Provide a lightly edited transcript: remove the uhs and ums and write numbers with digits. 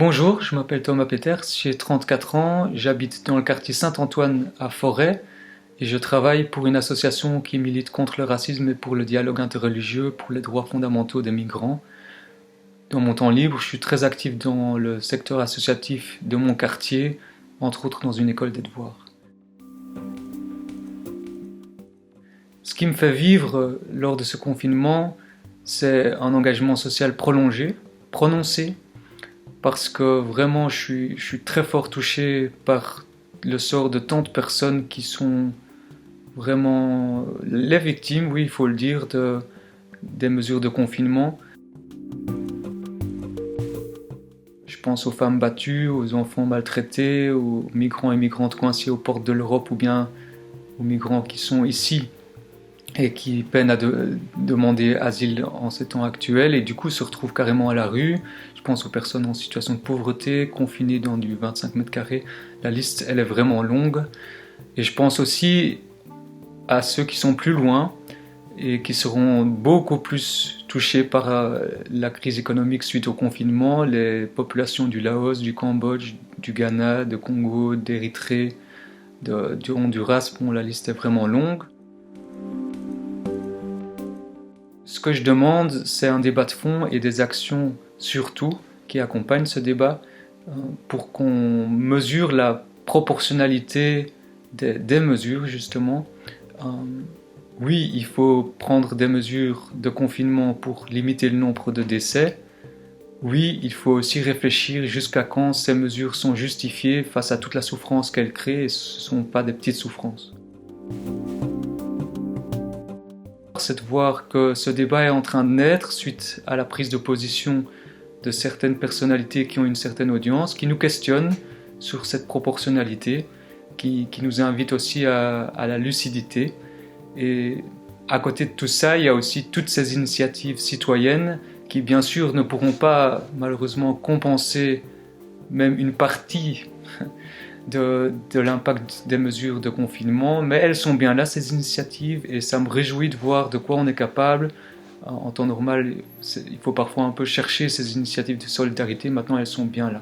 Bonjour, je m'appelle Thomas Peters, j'ai 34 ans, j'habite dans le quartier Saint-Antoine à Forêt et je travaille pour une association qui milite contre le racisme et pour le dialogue interreligieux, pour les droits fondamentaux des migrants. Dans mon temps libre, je suis très actif dans le secteur associatif de mon quartier, entre autres dans une école des devoirs. Ce qui me fait vivre lors de ce confinement, c'est un engagement social prolongé, prononcé, parce que vraiment je suis très fort touché par le sort de tant de personnes qui sont vraiment les victimes, oui, il faut le dire, des mesures de confinement. Je pense aux femmes battues, aux enfants maltraités, aux migrants et migrantes coincés aux portes de l'Europe ou bien aux migrants qui sont ici et qui peinent à demander asile en ces temps actuels et du coup se retrouvent carrément à la rue. Je pense aux personnes en situation de pauvreté, confinées dans du 25 mètres carrés. La liste, elle est vraiment longue. Et je pense aussi à ceux qui sont plus loin et qui seront beaucoup plus touchés par la crise économique suite au confinement, les populations du Laos, du Cambodge, du Ghana, de Congo, d'Érythrée, du Honduras. Bon, la liste est vraiment longue. Ce que je demande, c'est un débat de fond et des actions surtout qui accompagnent ce débat pour qu'on mesure la proportionnalité des mesures justement. Oui, il faut prendre des mesures de confinement pour limiter le nombre de décès. Oui, il faut aussi réfléchir jusqu'à quand ces mesures sont justifiées face à toute la souffrance qu'elles créent et ce ne sont pas des petites souffrances. C'est de voir que ce débat est en train de naître suite à la prise de position de certaines personnalités qui ont une certaine audience, qui nous questionnent sur cette proportionnalité, qui nous invitent aussi à la lucidité. Et à côté de tout ça, il y a aussi toutes ces initiatives citoyennes qui, bien sûr, ne pourront pas malheureusement compenser même une partie de l'impact des mesures de confinement, mais elles sont bien là, ces initiatives, et ça me réjouit de voir de quoi on est capable. En temps normal, il faut parfois un peu chercher ces initiatives de solidarité, maintenant elles sont bien là.